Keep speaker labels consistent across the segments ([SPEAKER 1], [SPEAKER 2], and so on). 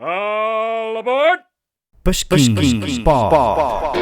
[SPEAKER 1] All aboard!
[SPEAKER 2] Pesquinho Spot.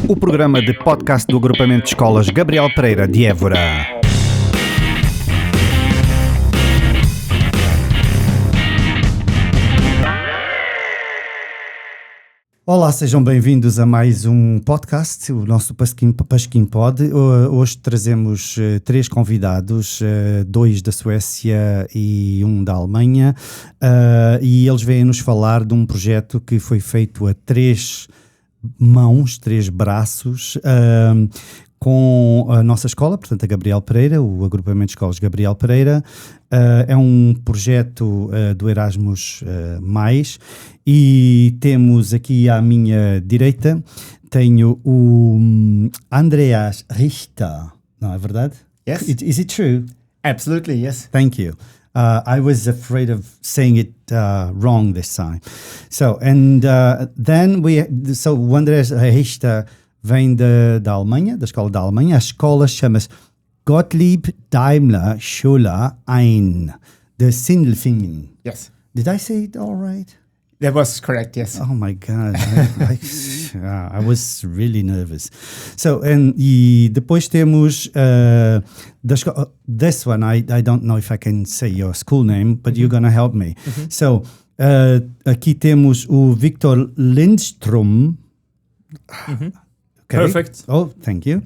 [SPEAKER 2] O programa de podcast do Agrupamento de Escolas Gabriel Pereira de Évora. Olá, sejam bem-vindos a mais um podcast, o nosso Pasquim Pod. Hoje trazemos três convidados, dois da Suécia e um da Alemanha, e eles vêm-nos falar de um projeto que foi feito a três mãos, três braços, com a nossa escola, portanto a Gabriel Pereira, o Agrupamento de Escolas Gabriel Pereira. É um projeto do Erasmus+, e temos aqui à minha direita, tenho o Andreas Richter, não é verdade?
[SPEAKER 3] Yes.
[SPEAKER 2] Is it true?
[SPEAKER 3] Absolutely, yes.
[SPEAKER 2] Thank you. I was afraid of saying it wrong this time. So, and then o Andreas Richter vem da Alemanha, da escola da Alemanha. A escola chama-se Gottlieb-Daimler-Schule de Sindelfingen.
[SPEAKER 3] Yes.
[SPEAKER 2] Did I say it all right?
[SPEAKER 3] That was correct, yes.
[SPEAKER 2] Oh my God, I was really nervous. So, e depois temos this one, I don't know if I can say your school name, but you're going to help me. So, aqui temos o Viktor Lindström.
[SPEAKER 1] Okay.
[SPEAKER 3] Perfect.
[SPEAKER 2] Oh, thank you.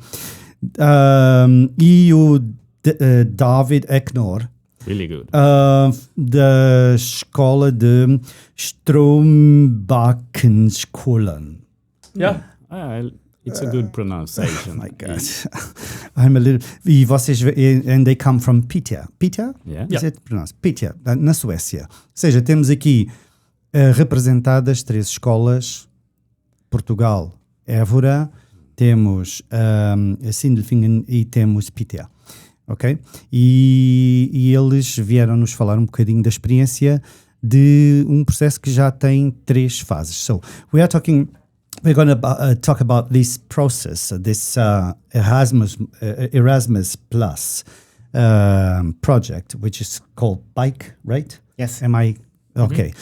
[SPEAKER 2] E o David Eknor.
[SPEAKER 1] Really good.
[SPEAKER 2] Da escola de Strömbackaskolan.
[SPEAKER 1] Yeah, it's a good pronunciation.
[SPEAKER 2] Oh my God. I'm a little... E vocês... And they come from Piteå. Piteå?
[SPEAKER 1] Yeah.
[SPEAKER 2] Is it pronounced? Piteå, na Suécia. Ou seja, temos aqui representadas três escolas. Portugal, Évora, temos Sindelfingen e temos Piteå. Ok? E eles vieram nos falar um bocadinho da experiência de um processo que já tem três fases. So, we're going to talk about this process, this Erasmus Plus project, which is called Bike, right?
[SPEAKER 3] Yes.
[SPEAKER 2] Am I... Okay.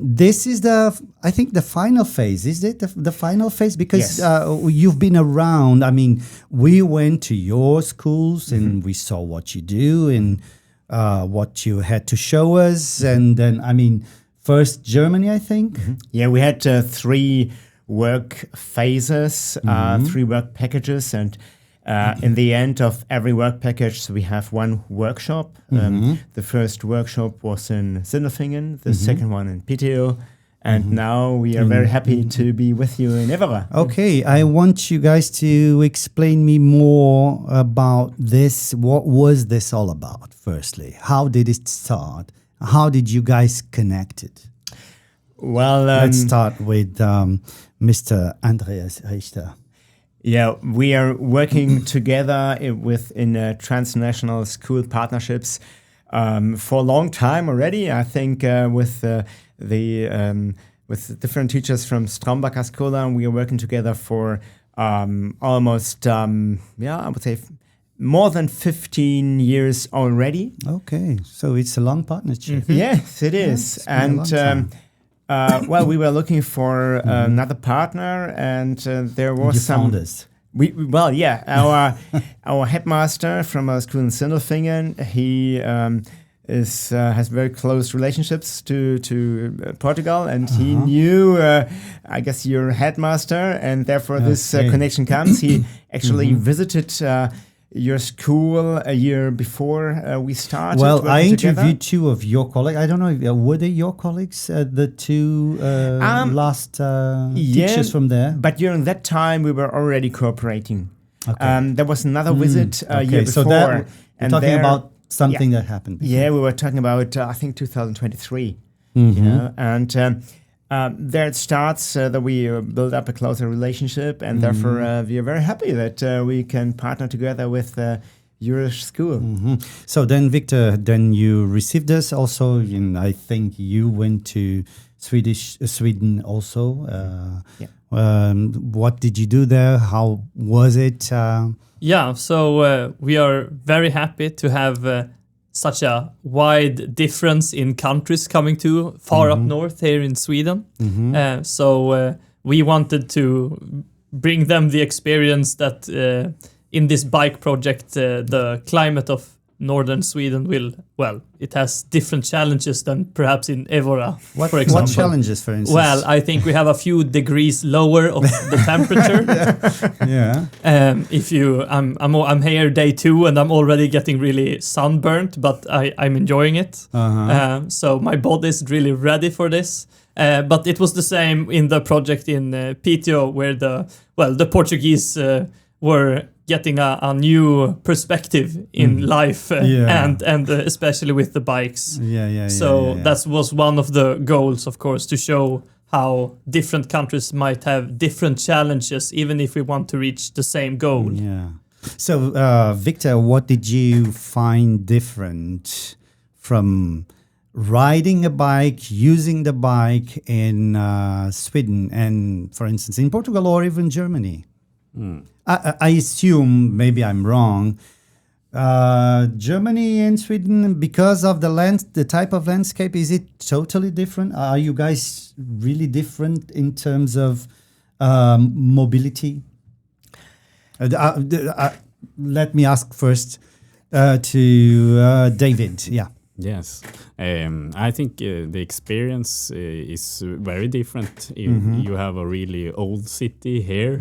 [SPEAKER 2] This is I think the final phase. Is it the final phase? Because
[SPEAKER 3] yes.
[SPEAKER 2] You've been around. I mean, we went to your schools and we saw what you do and what you had to show us. And then, I mean, first Germany, I think.
[SPEAKER 3] Yeah, we had three work phases, three work packages, and in the end of every work package, we have one workshop. The first workshop was in Sindelfingen, the second one in Piteå, and now we are very happy to be with you in Évora.
[SPEAKER 2] Okay, I want you guys to explain me more about this. What was this all about, firstly? How did it start? How did you guys connect it?
[SPEAKER 3] Well,
[SPEAKER 2] let's start with Mr. Andreas Richter.
[SPEAKER 3] Yeah, we are working together in transnational school partnerships for a long time already. I think with different teachers from Strömbackaskolan, we are working together for almost I would say more than 15 years already.
[SPEAKER 2] Okay, so it's a long partnership.
[SPEAKER 3] Yes, it is, and. Well, we were looking for another partner, and there was
[SPEAKER 2] found us.
[SPEAKER 3] Our headmaster from our school in Sindelfingen. He has very close relationships to Portugal, and he knew, I guess, your headmaster, and therefore this connection comes. He actually visited your school a year before we started.
[SPEAKER 2] Well, I interviewed
[SPEAKER 3] together.
[SPEAKER 2] two of your colleagues. I don't know, were they your colleagues, the two last teachers from there?
[SPEAKER 3] But during that time, we were already cooperating.
[SPEAKER 2] Okay.
[SPEAKER 3] There was another visit a year
[SPEAKER 2] so
[SPEAKER 3] before.
[SPEAKER 2] We're talking about something that happened before.
[SPEAKER 3] Yeah, we were talking about, I think, 2023. You know, and there it starts that we build up a closer relationship, and therefore we are very happy that we can partner together with your school.
[SPEAKER 2] So then, Victor, you received us also, and I think you went to Sweden also. What did you do there? How was it?
[SPEAKER 4] Yeah, so we are very happy to have such a wide difference in countries coming to far up north here in Sweden. So we wanted to bring them the experience that in this bike project, the climate of northern Sweden it has different challenges than perhaps in Evora, for example.
[SPEAKER 2] What challenges, for instance?
[SPEAKER 4] Well, I think we have a few degrees lower of the temperature.
[SPEAKER 2] Yeah.
[SPEAKER 4] I'm here day 2 and I'm already getting really sunburnt, but I'm enjoying it. So my body is really ready for this. But it was the same in the project in Piteå, where the Portuguese were getting a new perspective in life, and especially with the bikes. That was one of the goals, of course, to show how different countries might have different challenges, even if we want to reach the same goal.
[SPEAKER 2] Yeah. So, Viktor, what did you find different from riding a bike, using the bike in Sweden and, for instance, in Portugal or even Germany? I assume, maybe I'm wrong, Germany and Sweden, because of the type of landscape, is it totally different? Are you guys really different in terms of mobility? Let me ask first to David. Yeah.
[SPEAKER 1] Yes, I think the experience is very different. You have a really old city here,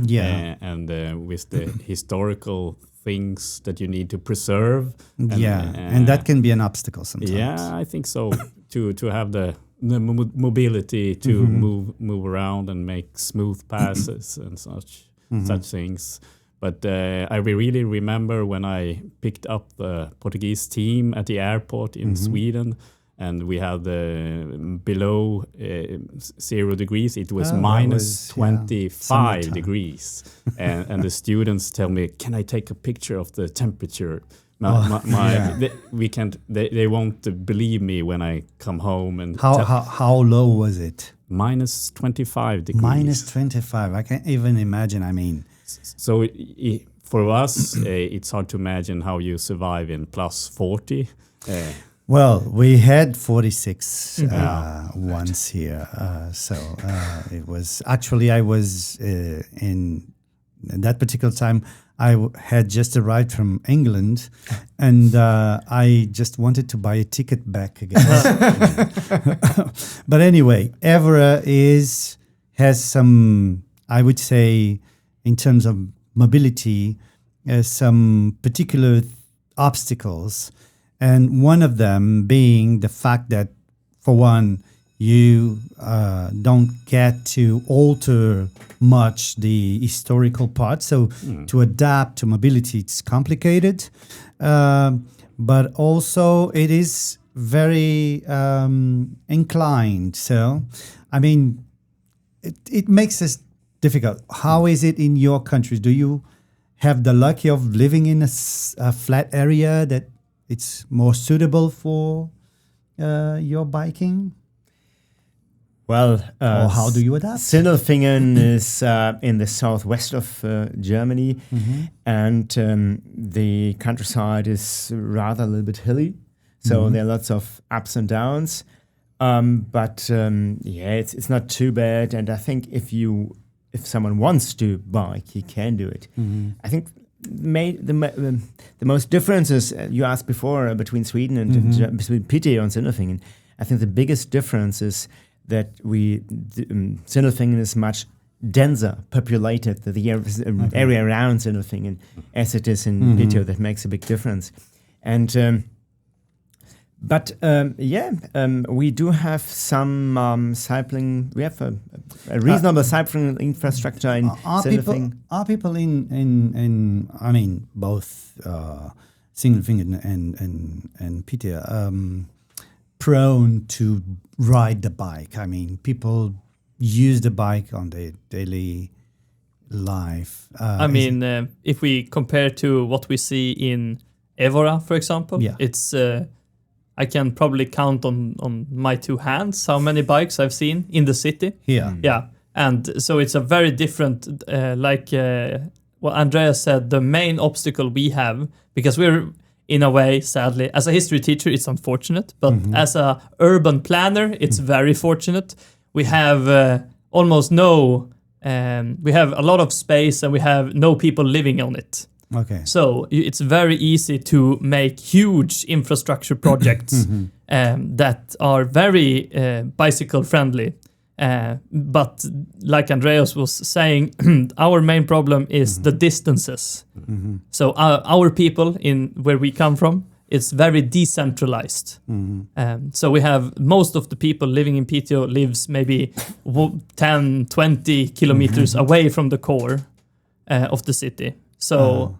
[SPEAKER 1] and with the historical things that you need to preserve.
[SPEAKER 2] And that can be an obstacle sometimes.
[SPEAKER 1] Yeah, I think so. to have the mobility to move around and make smooth passes and such things. But I really remember when I picked up the Portuguese team at the airport in Sweden, and we had below 0 degrees. It was minus 25 degrees, and the students tell me, "Can I take a picture of the temperature?" We can't. They won't believe me when I come home. And
[SPEAKER 2] how low was it?
[SPEAKER 1] Minus 25 degrees.
[SPEAKER 2] Minus 25. I can't even imagine. I mean.
[SPEAKER 1] So for us, it's hard to imagine how you survive in plus 40.
[SPEAKER 2] Well, we had 46 once here. It was actually, I was in that particular time, I had just arrived from England, and I just wanted to buy a ticket back again. But anyway, Evora has some, I would say, in terms of mobility, some particular obstacles, and one of them being the fact that, for one, you don't get to alter much the historical part. So to adapt to mobility, it's complicated, but also it is very inclined. So, I mean, it makes us difficult. How is it in your countries? Do you have the lucky of living in a flat area that it's more suitable for your biking?
[SPEAKER 3] Well,
[SPEAKER 2] or how do you adapt?
[SPEAKER 3] Sindelfingen is in the southwest of Germany, and the countryside is rather a little bit hilly, so there are lots of ups and downs. But it's not too bad, and I think if someone wants to bike, he can do it. I think the most differences you asked before between Sweden and between Piteå and Sindelfingen. I think the biggest difference is that Sindelfingen is much denser populated, the area around Sindelfingen, as it is in Piteå. That makes a big difference. And we do have some cycling. We have a reasonable cycling infrastructure in Sindelfingen.
[SPEAKER 2] Are people in I mean, both Sindelfingen and Piteå prone to ride the bike? I mean, people use the bike on their daily life.
[SPEAKER 4] If we compare to what we see in Evora, for example, it's I can probably count on my 2 hands how many bikes I've seen in the city.
[SPEAKER 2] Yeah.
[SPEAKER 4] And so it's a very different, what Andreas said, the main obstacle we have, because we're, in a way, sadly, as a history teacher, it's unfortunate, but as a urban planner, it's very fortunate. We have almost no, we have a lot of space and we have no people living on it.
[SPEAKER 2] Okay.
[SPEAKER 4] So it's very easy to make huge infrastructure projects that are very bicycle friendly. But like Andreas was saying, our main problem is the distances. So our people in where we come from, it's very decentralized. So we have most of the people living in Piteå lives maybe 10, 20 kilometers away from the core of the city. So,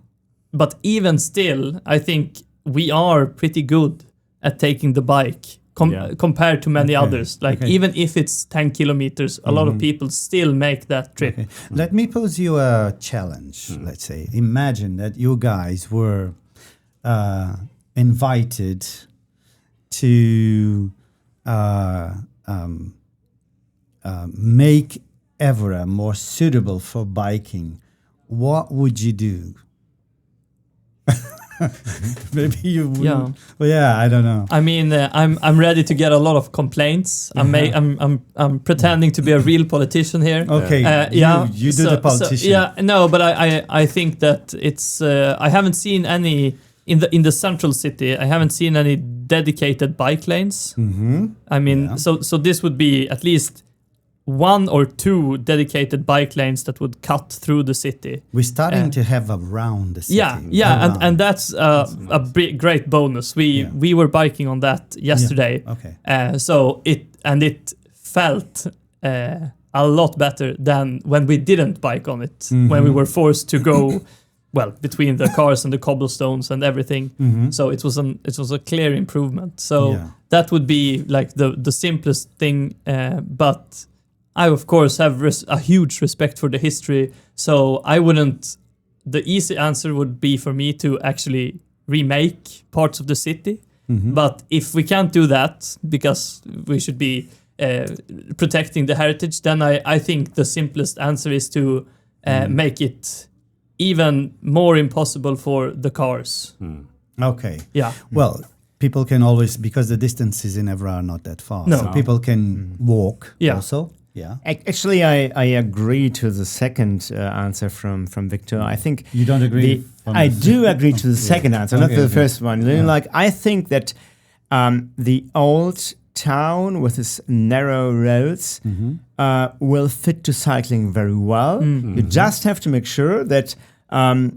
[SPEAKER 4] but even still, I think we are pretty good at taking the bike compared to many others. Like even if it's 10 kilometers, a lot of people still make that trip.
[SPEAKER 2] Okay. Let me pose you a challenge. Let's say, imagine that you guys were invited to make Évora more suitable for biking. What would you do? Maybe you wouldn't.
[SPEAKER 4] Yeah.
[SPEAKER 2] Well, yeah, I don't know.
[SPEAKER 4] I mean, I'm ready to get a I complaints. I'm pretending to be a real politician here.
[SPEAKER 2] Okay. You do the politician.
[SPEAKER 4] But I think that it's I haven't seen any in the central city. I haven't seen any dedicated bike lanes. I mean, so this would be at least 1 or 2 dedicated bike lanes that would cut through the city.
[SPEAKER 2] We're starting to have around the city.
[SPEAKER 4] And that's a great bonus. We were biking on that yesterday.
[SPEAKER 2] Yeah. Okay.
[SPEAKER 4] So it felt a lot better than when we didn't bike on it, when we were forced to go between the cars and the cobblestones and everything. So it was a clear improvement. So that would be like the simplest thing, but I, of course, have a huge respect for the history, so I wouldn't... The easy answer would be for me to actually remake parts of the city. But if we can't do that, because we should be protecting the heritage, then I think the simplest answer is to make it even more impossible for the cars.
[SPEAKER 2] Okay.
[SPEAKER 4] Yeah.
[SPEAKER 2] Well, people can always... Because the distances in Évora are not that far.
[SPEAKER 4] No.
[SPEAKER 2] So people can walk also. Yeah.
[SPEAKER 3] Actually, I agree to the second answer from Viktor. I think
[SPEAKER 2] you don't agree.
[SPEAKER 3] I do agree to the second answer, not the first one. Like I think that the old town with its narrow roads will fit to cycling very well. You just have to make sure that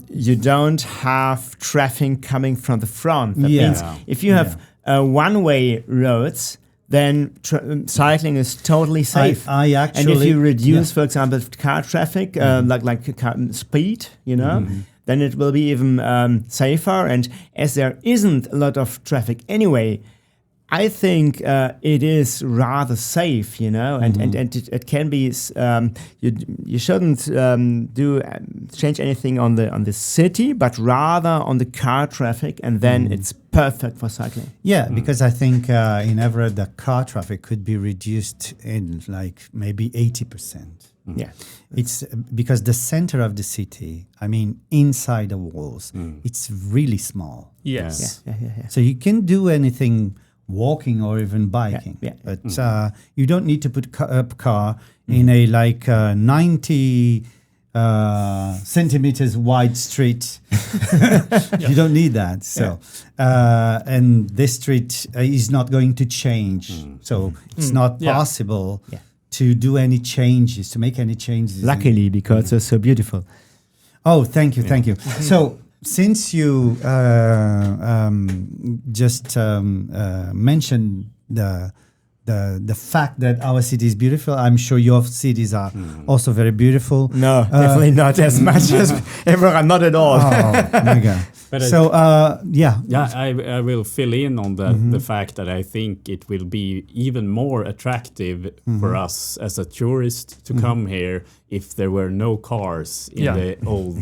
[SPEAKER 3] you don't have traffic coming from the front. That means if you have one-way roads, then cycling is totally safe.
[SPEAKER 2] I actually,
[SPEAKER 3] and if you reduce, for example, car traffic, like car speed, then it will be even safer. And as there isn't a lot of traffic anyway, I think it is rather safe, and it can be. You shouldn't change anything on the city, but rather on the car traffic, and then it's perfect for cycling.
[SPEAKER 2] Yeah, because I think in Évora the car traffic could be reduced in like maybe 80%.
[SPEAKER 3] Yeah,
[SPEAKER 2] it's because the center of the city, I mean, inside the walls, it's really small.
[SPEAKER 4] Yes.
[SPEAKER 3] Yeah.
[SPEAKER 2] So you can do anything walking or even biking, but you don't need to put a car in a 90 centimeters wide street. You don't need that. So and this street is not going to change, so it's not possible to do any changes, to make any changes.
[SPEAKER 3] Luckily, because it's so beautiful.
[SPEAKER 2] Oh, thank you. So since you just mentioned the fact that our city is beautiful, I'm sure your cities are also very beautiful.
[SPEAKER 3] No, definitely not as much as Évora, not at all.
[SPEAKER 2] Oh my God.
[SPEAKER 1] But
[SPEAKER 2] so
[SPEAKER 1] I will fill in on the fact that I think it will be even more attractive for us as a tourist to come here if there were no cars in the old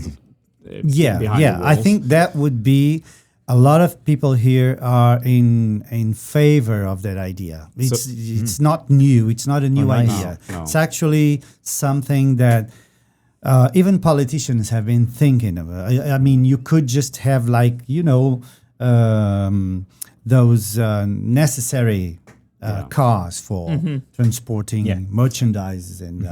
[SPEAKER 1] behind the walls.
[SPEAKER 2] I think that would be a lot of people here are in favor of that idea. It's not new. It's not a new idea.
[SPEAKER 1] No.
[SPEAKER 2] It's actually something that even politicians have been thinking of. I mean, you could just have those necessary cars for transporting merchandise and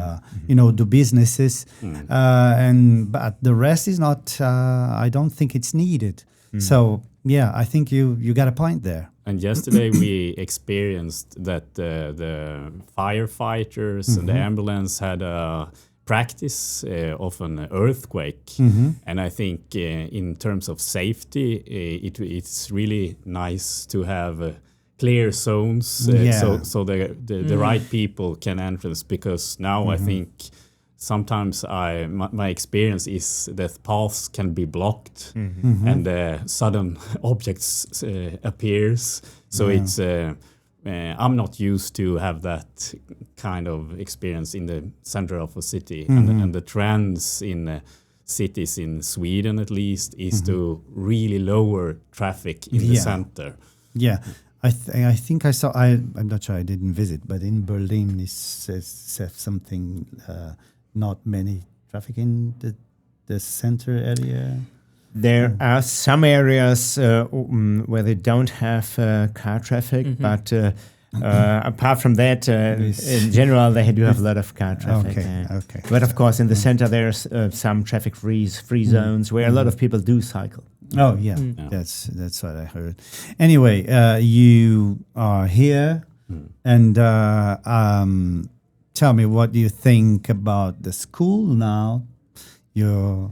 [SPEAKER 2] do businesses, but the rest is not. I don't think it's needed. So I think you got a point there.
[SPEAKER 1] And yesterday we experienced that the firefighters and the ambulance had a practice of an earthquake, and I think in terms of safety, it's really nice to have clear zones, so the right people can enter. Because now I think sometimes my experience is that paths can be blocked, and sudden objects appears. So it's I'm not used to have that kind of experience in the center of a city, and the trends in cities in Sweden at least is to really lower traffic in the center.
[SPEAKER 2] Yeah. I think I saw. I'm not sure. I didn't visit, but in Berlin, it says something. Not many traffic in the center area.
[SPEAKER 3] There are some areas where they don't have car traffic, but apart from that, in general, they do have a lot of car traffic.
[SPEAKER 2] Okay.
[SPEAKER 3] But of course, in the center, there's some traffic-free zones where a lot of people do cycle.
[SPEAKER 2] Oh yeah, that's what I heard. Anyway, you are here, and tell me, what do you think about the school now? Your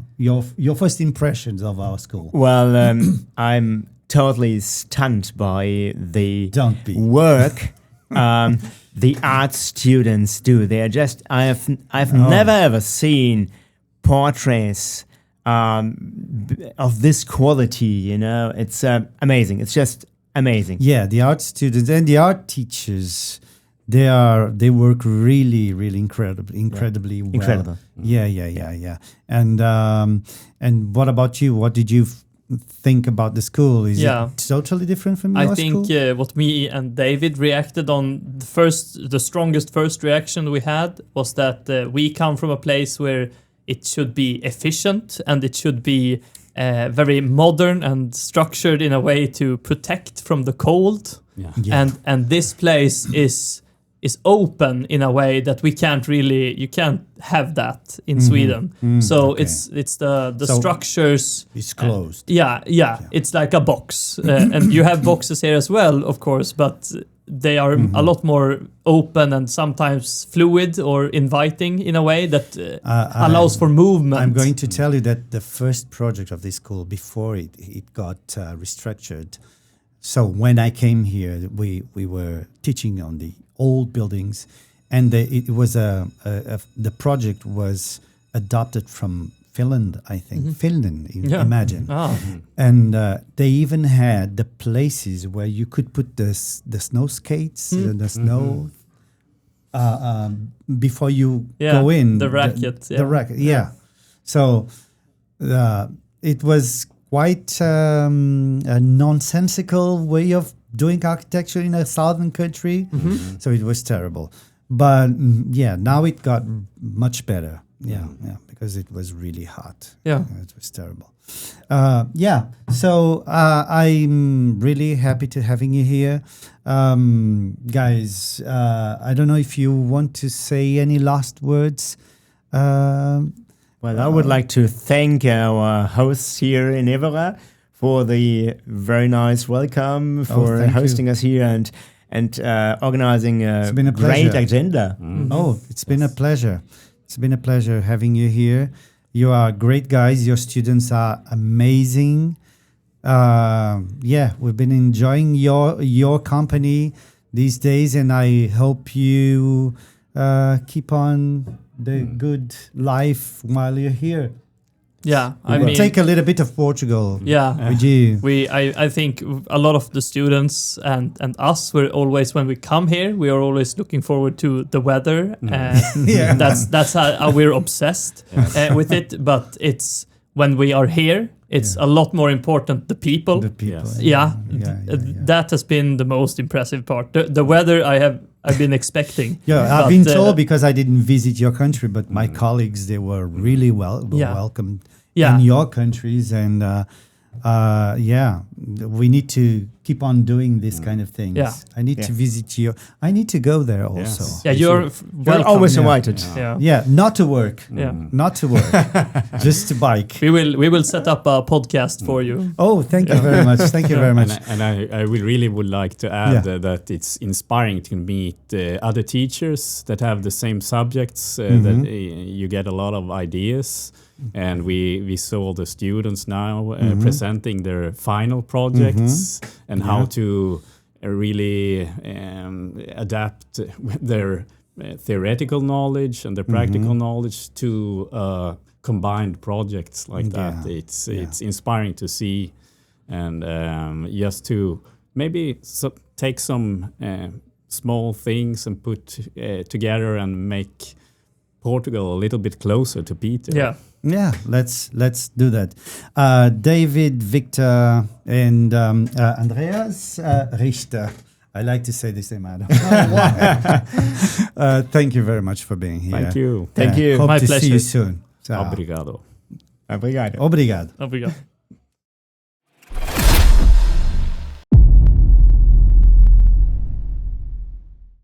[SPEAKER 2] first impressions of our school.
[SPEAKER 3] Well, I'm totally stunned by the
[SPEAKER 2] Don't be.
[SPEAKER 3] work the art students do. They are just. I've never ever seen portraits of this quality. It's amazing. It's just amazing.
[SPEAKER 2] Yeah, the art students and the art teachers. They work really, really incredibly well.
[SPEAKER 3] Incredible.
[SPEAKER 2] Yeah. And what about you? What did you think about the school? Is it totally different from your school?
[SPEAKER 4] I think what me and David reacted on the strongest first reaction we had was that we come from a place where it should be efficient and it should be very modern and structured in a way to protect from the cold. And this place is open in a way that you can't have that in Sweden. So it's the structures.
[SPEAKER 2] It's closed.
[SPEAKER 4] It's like a box. And you have boxes here as well, of course, but they are a lot more open and sometimes fluid or inviting in a way that allows for movement.
[SPEAKER 2] I'm going to tell you that the first project of this school, before it got restructured, so when I came here, we were teaching on the old buildings, and it was the project was adopted from Finland, I think. Finland, imagine. And they even had the places where you could put the snow skates, the snow, before you go in.
[SPEAKER 4] The racket.
[SPEAKER 2] The racket, So it was quite a nonsensical way of doing architecture in a southern country. So it was terrible. But now it got much better. Because it was really hot. It was terrible. So I'm really happy to having you here. Guys, I don't know if you want to say any last words.
[SPEAKER 3] Well, I would like to thank our hosts here in Evera for the very nice welcome, for hosting us here and organizing a great agenda.
[SPEAKER 2] It's been a pleasure. It's been a pleasure having you here. You are great guys. Your students are amazing. We've been enjoying your company these days, and I hope you keep on the good life while you're here.
[SPEAKER 4] I mean,
[SPEAKER 2] take a little bit of Portugal. Would you?
[SPEAKER 4] I think a lot of the students and us, when we come here, we are always looking forward to the weather. That's how we're obsessed with it. But it's when we are here, It's a lot more important the people.
[SPEAKER 2] The people.
[SPEAKER 4] Yeah. That has been the most impressive part. The weather I've been expecting.
[SPEAKER 2] Yeah, I've been told because I didn't visit your country, but my colleagues, they were really welcomed in your countries, and we need to keep on doing this kind of things. Yeah. I need to visit you. I need to go there also.
[SPEAKER 1] Yes.
[SPEAKER 4] Yeah, you're
[SPEAKER 3] always invited.
[SPEAKER 2] Yeah, not to work. Not to work. Just to bike.
[SPEAKER 4] We will set up a podcast for you.
[SPEAKER 2] Oh, thank you very much. Thank you very much.
[SPEAKER 1] And I really would like to add that it's inspiring to meet other teachers that have the same subjects, that you get a lot of ideas. And we saw the students now presenting their final projects and how to really adapt their theoretical knowledge and their practical knowledge to combined projects like that. It's inspiring to see, and just to maybe take some small things and put together and make Portugal a little bit closer to Piteå.
[SPEAKER 2] Yeah, let's do that. David, Viktor, and Andreas Richter. I like to say the same, Adam. Thank you very much for being here.
[SPEAKER 1] Thank you.
[SPEAKER 3] Thank you.
[SPEAKER 2] Hope
[SPEAKER 4] My
[SPEAKER 2] to
[SPEAKER 4] pleasure.
[SPEAKER 2] see you soon.
[SPEAKER 1] Obrigado.
[SPEAKER 3] Obrigado.
[SPEAKER 2] Obrigado.
[SPEAKER 4] Obrigado.